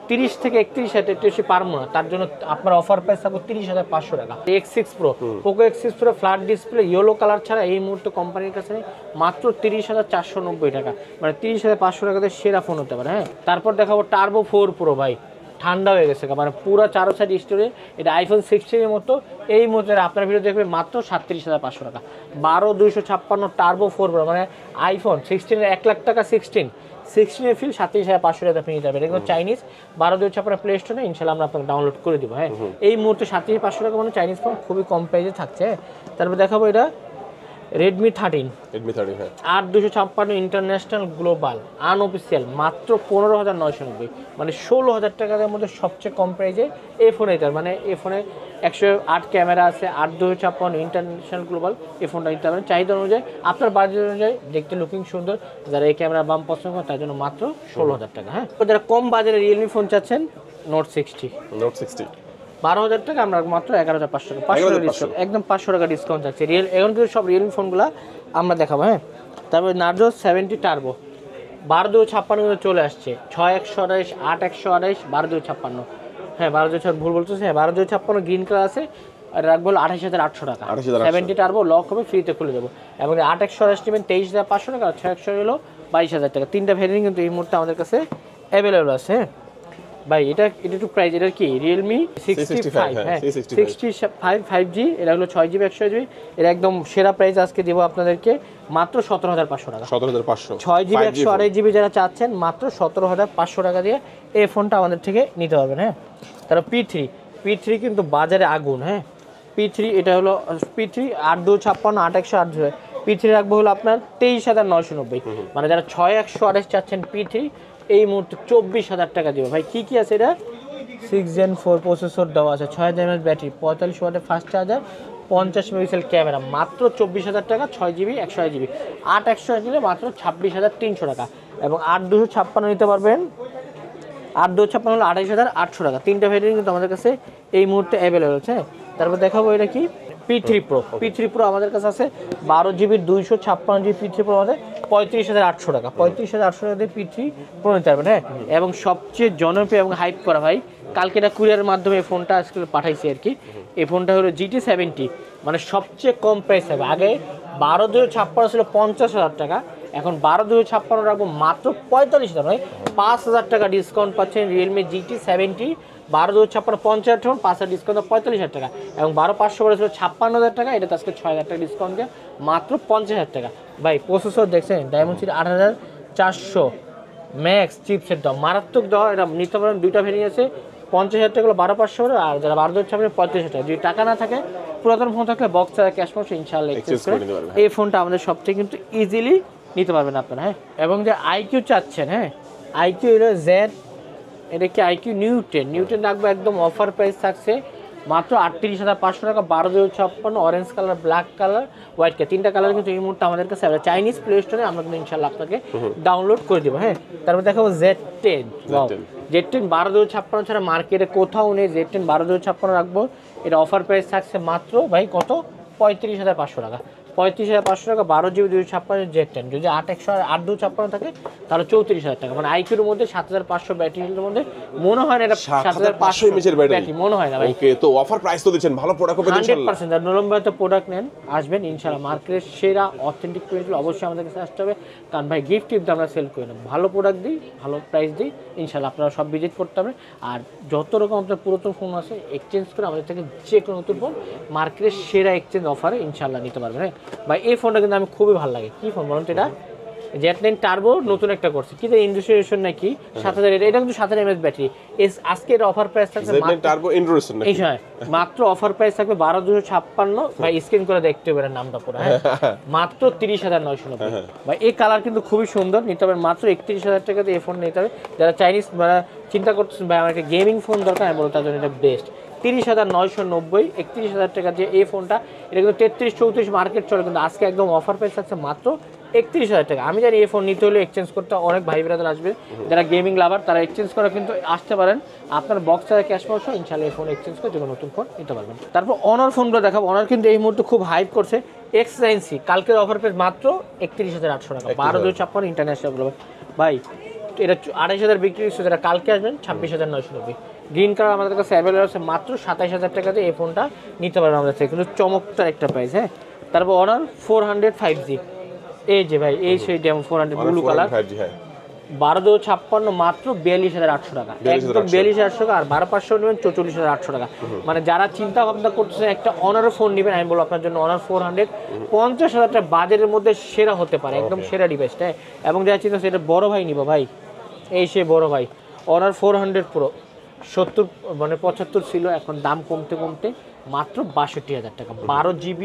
30 থেকে 31,000 একটু বেশি পারবো না, তার জন্য আপনার অফার প্রাইস থাকবে 30,500 টাকা। X6 Pro, Poco X6 Pro flat display yellow colour ছাড়া এই মুহূর্তে কোম্পানির কাছে নেই, মাত্র 30,490 টাকা, মানে 30,500 টাকাতে সেরা ফোন হতে পারে। হ্যাঁ, তারপর দেখাবো টার্বো 4 Pro ভাই, ঠান্ডা হয়ে গেছে, মানে পুরো 4 সাইড স্টোরেজ, এটা আইফোন 16 এর মতো। এই মুহূর্তে আপনার ভিডিও দেখবে মাত্র 37,500 টাকা। 12256 টার্বো 4 Pro, মানে আইফোন 16 এর 1 লাখ টাকা 16 এর ফিল 37,500 টাকা আপনি নিতে পারবেন। এটা কিন্তু চাইনিজ, 12256 প্লে স্টোরে ইনশাআল্লাহ আমরা আপনাকে ডাউনলোড করে দিব। হ্যাঁ, এই মুহূর্তে 37,500 টাকা মানে চাইনিজ ফোন খুবই কম প্রাইসে থাকছে। তারপর দেখাবো এটা রেডমি 13, 8256 ইন্টারন্যাশনাল গ্লোবাল আনঅফিসিয়াল, মাত্র 15,990, মানে 16,000 টাকার মধ্যে সবচেয়ে কম প্রাইসে এই ফোন। এটা মানে এই ফোনে 108 ক্যামেরা আছে, 8256 ইন্টারন্যাশনাল গ্লোবাল। এই ফোনটা নিতে পারেন চাহিদা অনুযায়ী, আপনার বাজেট অনুযায়ী, দেখতে লুকিং সুন্দর, যারা এই ক্যামেরা বাম পছন্দ করেন তার জন্য মাত্র 16,000 টাকা। হ্যাঁ, যারা কম বাজারে রিয়েলমি ফোন চাচ্ছেন, নোট 60 12,000 টাকা, আমরা মাত্র 11,500 টাকা, 500 টাকা ডিসকাউন্ট, একদম 500 টাকা ডিসকাউন্ট থাকছে। এখন কিন্তু সব রিয়েলমি ফোনগুলো আমরা দেখাবো। হ্যাঁ, তারপরে নার্জো 70 টার্বো 12256 চলে আসছে, 6128, 8128, 12256। হ্যাঁ, 12256 ভুল বলতেছে, হ্যাঁ 12256 গ্রিন কালার আছে, আর রাখবো 28,800 টাকা। 70 টার্বো লক হবে, ফ্রিতে খুলে দেবো। এবং 8128 নেবেন 23,500 টাকা, আর 6100 হলো 22,000 টাকা। তিনটা ভ্যারিয়েন্ট কিন্তু এই মুহূর্তে আমাদের কাছে অ্যাভেলেবল আছে। হ্যাঁ ভাই, এটা একটু প্রাইস, এটা কি রিয়েলমি 65, হ্যাঁ 65 5G, এটা হলো 6GB 128GB। এটা একদম সেরা প্রাইস আজকে দেবো আপনাদেরকে মাত্র 17,500 টাকা। 6GB 128GB যারা চাচ্ছেন, মাত্র 17,500 টাকা দিয়ে এই ফোনটা আমাদের থেকে নিতে পারবেন। হ্যাঁ, তারপর P3 কিন্তু বাজারে আগুন। হ্যাঁ, P3 এটা হলো P3 8256 8128, P3 রাখবো হলো আপনার 23,990, মানে যারা 6128 চাচ্ছেন P3 এই মুহূর্তে 24,000 টাকা দিবে। ভাই কি কি আছে, এটা 6 Gen 4 প্রসেসর দেওয়া আছে, 6000 mAh ব্যাটারি, 45 ওয়াটের ফাস্ট চার্জার, 50 মেগাপিক্সেল ক্যামেরা, মাত্র 24,000 টাকা। 6GB 128GB, 8128 নিলে মাত্র 26,300 টাকা। এবং 8256 নিতে পারবেন, 8256 হলো 28,800 টাকা। তিনটা ভ্যারিয়েন্ট কিন্তু আমাদের কাছে এই মুহূর্তে অ্যাভেলেবল আছে। তারপর দেখাবো এটা কি P3 Pro আমাদের কাছে আছে, 12GB 256GB P3 Pro আমাদের 35,800 টাকা। 35,800 টাকা দিয়ে P3 Pro নিতে পারবেন। হ্যাঁ, এবং সবচেয়ে জনপ্রিয় এবং হাইপ করা ভাই, কালকে এটা কুরিয়ারের মাধ্যমে এই ফোনটা আজকে পাঠাইছি আর কি। এই ফোনটা হলো GT 70, মানে সবচেয়ে কম প্রাইস হবে। আগে 12,256 ছিল 50,000 টাকা, এখন 12,256 রাখবো মাত্র 45,000, নয় 5,000 টাকা ডিসকাউন্ট পাচ্ছেন রিয়েলমি GT 70। 12,256 50,000 টাকা, 5,000 ডিসকাউন্ট 45,000 টাকা। এবং 12,500 বলেছিল 56,000 টাকা, এটা আজকে 6,000 টাকা ডিসকাউন্ট দিয়ে মাত্র 50,000 টাকা। ভাই প্রসেসর দেখছেন, Dimensity 8400 ম্যাক্স চিপসের দাম মারাত্মক দেওয়া, এটা নিতে পারেন। দুইটা ভ্যারিয়েন্ট আছে, 50,000 টাকা হলো 12,500, আর যারা 12,256 35,000 টাকা। যদি টাকা না থাকে, পুরাতন ফোন থাকলে বক্স ছাড়া ক্যাশ পাবো ইনশাআল্লাহ এক্সচেঞ্জ করে এই ফোনটা আমাদের সব থেকে কিন্তু ইজিলি নিতে পারবেন আপনারা। হ্যাঁ, এবং যে আইকিউ চাচ্ছেন, হ্যাঁ আইকিউ এটা জেড, এটা কি আইকিউ নিউটেন রাখবো, একদম অফার প্রাইস থাকছে মাত্র 38,500 টাকা। 12,256 orange colour, black colour, white colour, তিনটা কালার কিন্তু এই মুহূর্তে আমাদের কাছে চাইনিজ প্লে স্টোরে আমরা কিন্তু ইনশাল্লাহ আপনাকে ডাউনলোড করে দেবো। হ্যাঁ, তারপর দেখাবো Z10 12,256 ছাড়া মার্কেটে কোথাও নেই। Z10 12,256 রাখবো, এটা অফার প্রাইস থাকছে মাত্র ভাই কত 35,500 টাকা। 35,500 টাকা 12GB 256 Z10। যদি 8,158 থাকে তাহলে 34,000 টাকা, মানে আইকিউর মধ্যে 7,500 ব্যাটারির মধ্যে মনে হয় না এটা 7,500 mAh ব্যাটারি মনে হয় না ভাই।
ওকে, তো অফার প্রাইস তো দিচ্ছেন, ভালো প্রোডাক্ট হবে ইনশাআল্লাহ।
100% আর নরমভাবে প্রোডাক্ট নেন, আসবেন ইনশাআল্লাহ মার্কেটের সেরা অথেন্টিক প্রোডাক্ট অবশ্যই আমাদের কাছে আসতে হবে। কারণ ভাই গিফট টিপস আমরা সেল করি না, ভালো প্রোডাক্ট দিই, ভালো প্রাইস দিই, ইনশাআল্লাহ আপনারা সব ভিজিট করতে হবে। আর যত রকম আপনার পুরাতন ফোন আছে এক্সচেঞ্জ করে আমাদের থেকে যে কোনো নতুন ফোন মার্কেটের সেরা এক্সচেঞ্জ অফারে ইনশাআল্লাহ নিতে পারবেন। হ্যাঁ ভাই, এই ফোনটা কিন্তু আমি খুবই ভালো লাগে। কি ফোন বলুন তো, এটা Z9 টার্বো নতুন একটা করছে, কি ইন্ডাস্ট্রিয়েশন নাকি 7,000, এটা কিন্তু 7,000 mAh ব্যাটারি। আজকে এর অফার প্রাইস থাকছে
Z9 টার্বো ইন্ডাস্ট্রিয়েশন নাকি, এই সময়
মাত্র অফার প্রাইস থাকবে 12,256 ভাই, স্ক্রিন করে দেখতে পারেন নামটা পুরো। হ্যাঁ, মাত্র 30,990 ভাই। এই কালার কিন্তু খুবই সুন্দর, নিতে পারেন মাত্র 31,000 টাকা দিয়ে এই ফোন নিতে হবে। যারা চাইনিজ চিন্তা করতেছেন ভাই আমার একটা গেমিং ফোন দরকার, আমি বলবো তার জন্য এটা বেস্ট। 30,990, 31,000 টাকা দিয়ে এই ফোনটা। এটা কিন্তু 33-34 মার্কেট চলে, কিন্তু আজকে একদম অফার প্রাইস আছে মাত্র 31,000 টাকা। আমি জানি এই ফোন নিতে হলে এক্সচেঞ্জ করতে অনেক ভাই ব্রাদার আসবে, যারা গেমিং লাভার তারা এক্সচেঞ্জ করা কিন্তু আসতে পারেন। আপনার বক্স ছাড়া ক্যাশ পাওয়া ইনশাআল্লাহ এই ফোন এক্সচেঞ্জ করে যে কোনো নতুন ফোন নিতে পারবেন। তারপর অনার ফোনগুলো দেখাবো। অনার কিন্তু এই মুহূর্তে খুব হাইপ করছে। X9C কালকের অফার প্রাইস মাত্র 31,800 টাকা, 12,256 ইন্টারন্যাশনাল ভাই। এটা 28,000 বিক্রি হচ্ছে, যারা কালকে আসবেন 26,990। গ্রিন কালার আমাদের কাছে অ্যাভেলেবল আছে মাত্র 27,000 টাকাতে এই ফোনটা নিতে পারবেন আমাদের থেকে, কিন্তু চমৎকার একটা প্রাইস। হ্যাঁ, তারপর অনার 400 5G, এই যে ভাই এই সেই ডেমো 400 ব্লু কালার, 12/56 মাত্র 42,800 টাকা, একদম 42,800 টাকা। আর 12/500 নেবেন 44,800 টাকা। মানে যারা চিন্তা ভাবনা করতেছেন একটা অনার ফোন নেবেন, আমি বলবো আপনার জন্য অনার 400 50,000 টাকা বাজেটের মধ্যে সেরা হতে পারে, একদম সেরা ডিভাইসটা। এবং যারা চিন্তা সেটা বড় ভাই নিব ভাই, এই সে বড় ভাই অনার 400 প্রো 70 মানে 75 ছিল, এখন দাম কমতে কমতে মাত্র 62,000 টাকা। 12GB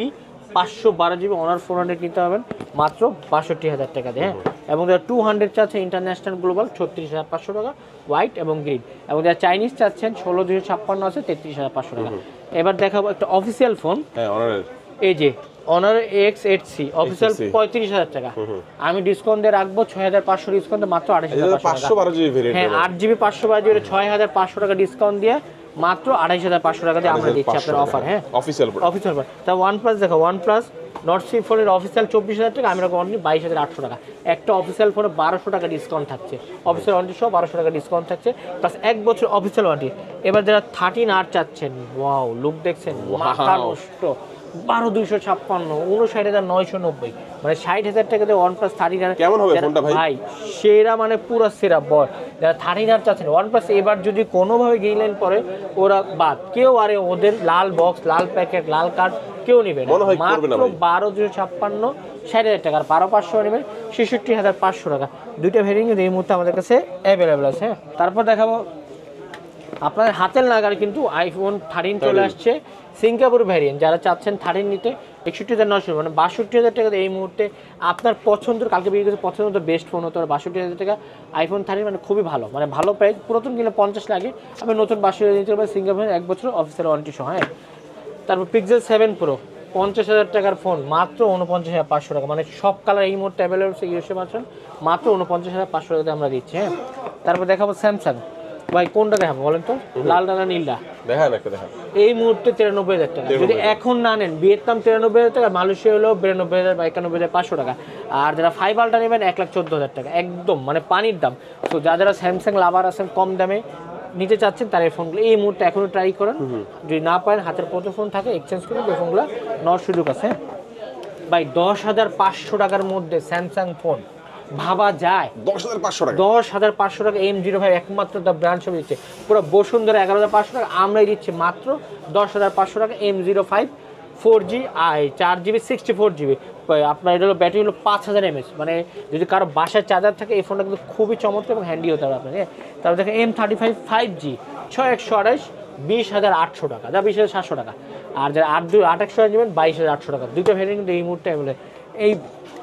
512GB অনার 400 নিতে পারবেন মাত্র 62,000 টাকা দিয়ে। হ্যাঁ, এবং যারা 200 চাচ্ছে ইন্টারন্যাশনাল গ্লোবাল 36,500 টাকা, হোয়াইট এবং গ্রিন। এবং যারা চাইনিজ চাচ্ছেন 16,256 আছে 33,500 টাকা। এবার দেখাবো একটা অফিসিয়াল ফোন, এই যে অনার X8C অফিসিয়াল 35,000 টাকা। আমি ডিসকাউন্ট দিয়ে রাখবো 6,500 ডিসকাউন্ট মাত্র 28,500 টাকা। হ্যাঁ, 8GB 512GB 6,500 টাকা ডিসকাউন্ট দিয়ে মাত্র 28,500 টাকা দিয়ে আমরা দিচ্ছি আপনার অফার। হ্যাঁ, অফিসিয়াল তা OnePlus দেখো, OnePlus নট সি ফোনের অফিসিয়াল 24,000 টাকা, আমি রাখবো অনলি 22,800 টাকা। একটা অফিসিয়াল ফোনে 1,200 টাকা ডিসকাউন্ট থাকছে, অফিসিয়াল ওয়ারেন্টি সহ 1,200 টাকা ডিসকাউন্ট থাকছে, প্লাস 1 বছর অফিসিয়াল ওয়ারেন্টি। এবার যারা 13R চাচ্ছেন, ওয়াও লুক দেখছেন, মাথা নষ্ট, 12,256 59,990, মানে 60,000 টাকা দিয়ে OnePlus 13R
কেমন হবে ফোনটা
ভাই? সেরা, মানে পুরো সেরা বল। যারা 13R চাচ্ছেন OnePlus, এবার যদি কোনোভাবে গ্রিনলাইন পরে ওরা বাদ, কেউ আরে ওদের লাল বক্স, লাল প্যাকেট, লাল কার্ড কেউ নেবে না। মাত্র 12,256 60,000 টাকা, আর 12,500 নেবেন 66,500 টাকা। দুইটা ভেরিয়েন্ট এই মুহূর্তে আমাদের কাছে অ্যাভেলেবেল আছে। হ্যাঁ, তারপর দেখাবো আপনাদের হাতের নাগাল কিন্তু আইফোন 13 চলে আসছে, সিঙ্গাপুর ভ্যারিয়েন্ট। যারা চাচ্ছেন 13 নিতে 61,900 মানে 62,000 টাকা এই মুহূর্তে আপনার পছন্দের, কালকে বিক্রি করতে পছন্দের বেস্ট ফোন হতো 62,000 টাকা আইফোন 13, মানে খুবই ভালো, মানে ভালো প্রাইস। পুরাতন কিনলে 50 লাগে, আপনি নতুন 62,000 নিতে পারবেন সিঙ্গাপুর 1 বছর অফিসিয়াল ওয়ারেন্টি সহ। হ্যাঁ, তারপর Pixel 7 Pro 50,000 টাকার ফোন মাত্র 49,500 টাকা, মানে সব কালার এই মুহূর্তে অ্যাভেলেবল ইউএসএ পাচ্ছেন মাত্র 49,500 টাকাতে আমরা দিচ্ছি। হ্যাঁ, তারপর দেখাবো স্যামসাং, ভাই কোনটা দেখাবো বলেন তো, লালটা না নীলটা? দেখান একটা, দেখান। এই মুহূর্তে 93,000 টাকা, যদি এখন না নেন ভিয়েতনাম 93,000 টাকা, মালয়েশিয়া হলো 92,000 বা 91,500 টাকা। আর যারা 5 আলটা নেবেন 1,14,000 টাকা, একদম মানে পানির দাম। তো যারা স্যামসাং লাভার আছেন, কম দামে নিতে চাচ্ছেন, তার এই ফোনগুলো এই মুহূর্তে এখনো ট্রাই করেন। যদি না পারেন, হাতের প্রতি ফোন থাকে এক্সচেঞ্জ করে এই ফোনগুলো নেওয়ার সুযোগ আছে। ভাই 10,500 টাকার মধ্যে স্যামসাং ফোন ভাবা যায়? 10,500 টাকা M05 একমাত্র দ্য ব্র্যান্ড সব দিচ্ছে, পুরো বসুন্ধরা 11,500 টাকা, আমরাই দিচ্ছি মাত্র 10,500 টাকা M05 4G 4GB 64GB। আপনার এটা হলো ব্যাটারি হলো 5,000 mAh, মানে যদি কারো বাসায় চার্জার থাকে এই ফোনটা কিন্তু খুবই চমৎকার এবং হ্যান্ডি হতে হবে আপনাকে। তারপর দেখেন M35 5G 6/128 20,800 টাকা, যা 20,700 টাকা। আর যারা 8/128 নেবেন 22,800 টাকা। দুটো ভ্যারিয়েন্ট কিন্তু এই মুহূর্তে এই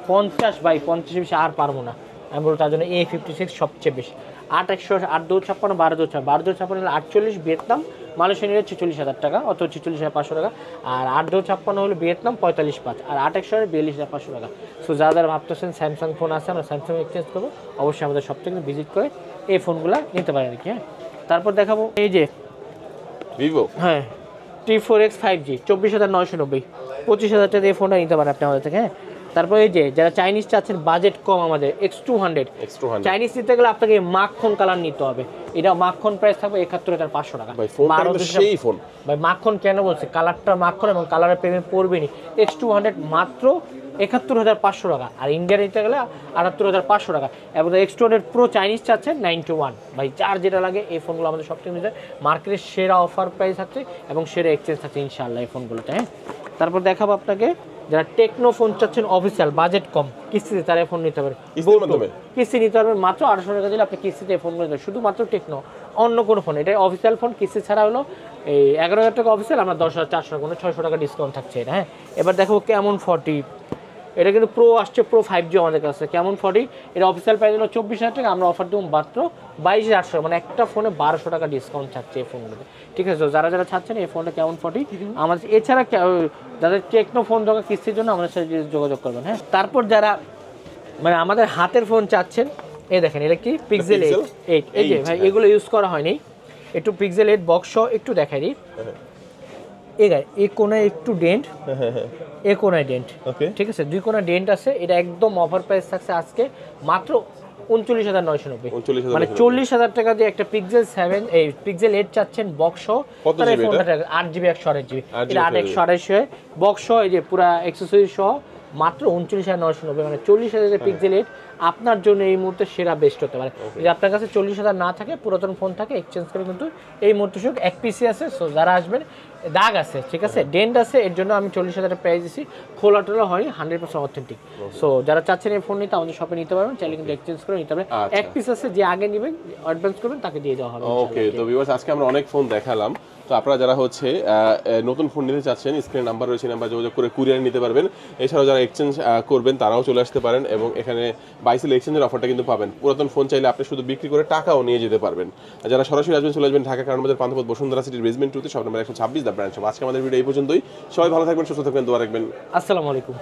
50 বাই 50 বেশি আর পারবো না, আমি বলবো তার জন্য A56 সবচেয়ে বেশি। 8/128 8/256 12/256 হলো 48 ভিয়েতনাম, মালয়েশিয়া নিলে 46,000 টাকা অথবা 46,500 টাকা। আর 8/256 হলো ভিয়েতনাম 45,500, আর 8/128 42,500 টাকা। সো যারা যারা ভাবতেছেন স্যামসাং ফোন আছে আমরা স্যামসাং এক্সচেঞ্জ করবো, অবশ্যই আমাদের সব থেকে ভিজিট করে এই ফোনগুলো নিতে পারেন আর কি। হ্যাঁ, তারপর দেখাবো এই যে ভিভো, হ্যাঁ T4X 5G 24,990, 25,000 টাকা এই ফোনটা নিতে পারেন আপনি আমাদের থেকে। হ্যাঁ, তারপরে এই যে যারা চাইনিজ চাচ্ছেন বাজেট কম, আমাদের X200 চাইনিজ নিতে গেলে আপনাকে মাখন কালার নিতে হবে, এটা মাখন প্রাইস থাকবে 71,500 টাকা। ভাই মাখন কেন বলছে, কালারটা মাখন এবং কালারের প্রেমে পড়বেনি। X200 মাত্র 71,500 টাকা, আর ইন্ডিয়া নিতে গেলে 78,500 টাকা। এবং X200 Pro চাইনিজ চাচ্ছেন 91, ভাই চার যেটা লাগে এই ফোনগুলো আমাদের সব থেকে নিতে মার্কেটের সেরা অফার প্রাইস থাকছে এবং সেরা এক্সচেঞ্জ থাকছে ইনশাআল্লাহ এই ফোনগুলোতে। হ্যাঁ, তারপর দেখাবো আপনাকে যারা টেকনো ফোন চাচ্ছেন অফিসিয়াল বাজেট কম কিস্তিতে, তারা ফোন নিতে পারে, কিস্তি নিতে পারবেন মাত্র 800 টাকা দিলে আপনি কিস্তিতে ফোন নিতে পারেন, শুধুমাত্র টেকনো, অন্য কোনো ফোন। এটা অফিসিয়াল ফোন, কিস্তি ছাড়া হলো এই 11,000 টাকা অফিসিয়াল, আমরা 10,400 টাকা 600 টাকা ডিসকাউন্ট থাকছে এটা। হ্যাঁ, এবার দেখো কেমন 40, এটা কিন্তু প্রো আসছে, প্রো 5G আমাদের কাছে। কেমন 40 এটা অফিসিয়াল প্রাইস হলো 24,000 টাকা, আমরা অফার দেবো মাত্র 22,800, মানে একটা ফোনে 1,200 টাকা ডিসকাউন্ট থাকছে এই ফোনগুলোতে। ঠিক আছে, তো যারা যারা চাচ্ছেন এই ফোনটা কেমন 40 আমাদের, এছাড়া যাদের টেকনো ফোন দরকার কিস্তির জন্য আমাদের সাথে যোগাযোগ করবেন। হ্যাঁ, তারপর যারা মানে আমাদের হাতের ফোন চাচ্ছেন, এই দেখেন এটা কি Pixel 8, এই যে ভাই এগুলো ইউজ করা হয়নি, একটু Pixel 8 বক্স একটু দেখাই দিই। এই কোনায় একটু ডেন্ট, এই কোনায় ডেন্ট, ঠিক আছে, দুই কোনা ডেন্ট আছে। এটা একদম অফার প্রাইস থাকছে আজকে মাত্র 39,990
39,990
মানে 40,000 টাকা দিয়ে একটা পিক্সেল 7 এই পিক্সেল 8 চাচ্ছেন বক্স
কত
তার এই
GB
ফোনটা 8GB 128GB এটা 8 বক্স এই যে পুরা অ্যাকসেসরি সহ মাত্র 39,990 মানে 40,000 পিক্সেল 8 আপনার জন্য এই মুহূর্তে সেরা বেস্ট হতে পারে। যদি আপনার কাছে 40,000 না থাকে, পুরাতন ফোন থাকে, এক্সচেঞ্জ করে কিন্তু এই মুহূর্তে শুধু এক পিসি আছে। সো যারা আসবেন, দাগ আছে, ঠিক আছে, ডেন্ট আছে, এর জন্য আমি 40,000 প্রাইস দিচ্ছি। খোলা টোলা হয়নি, 100% অথেন্টিক। সো যারা চাচ্ছেন এই ফোন নিতে আমাদের শপে নিতে পারবেন, চাইলে কিন্তু এক্সচেঞ্জ করে নিতে পারবেন। এক পিস আছে, যে আগে নেবেন অ্যাডভান্স করবেন তাকে দিয়ে দেওয়া হবে।
ওকে, তো ভিউয়ার্স আজকে আমরা অনেক ফোন দেখালাম। তো আপনারা যারা হচ্ছে নতুন ফোন নিতে চাচ্ছেন, স্ক্রিনে নাম্বার রয়েছে, নাম্বার যোগাযোগ করে কুরিয়ার নিতে পারবেন। এছাড়াও যারা এক্সচেঞ্জ করবেন তারাও চলে আসতে পারেন, এবং এখানে বাইসেল এক্সচেঞ্জের অফারটা কিন্তু পাবেন। পুরাতন ফোন চাইলে আপনি শুধু বিক্রি করে টাকাও নিয়ে যেতে পারবেন। যারা সরাসরি আসবেন চলে আসবেন ঢাকা কারণবাজার পান্থপথ বসুন্ধরা সিটির বেসমেন্ট 2 তে, শপ নাম্বার 126, দ্য ব্রাঞ্চ। আজকে আমাদের ভিডিও এই পর্যন্তই। সবাই ভালো থাকবেন, সুস্থ থাকবেন, দোয়া রাখবেন।
আসসালামু আলাইকুম।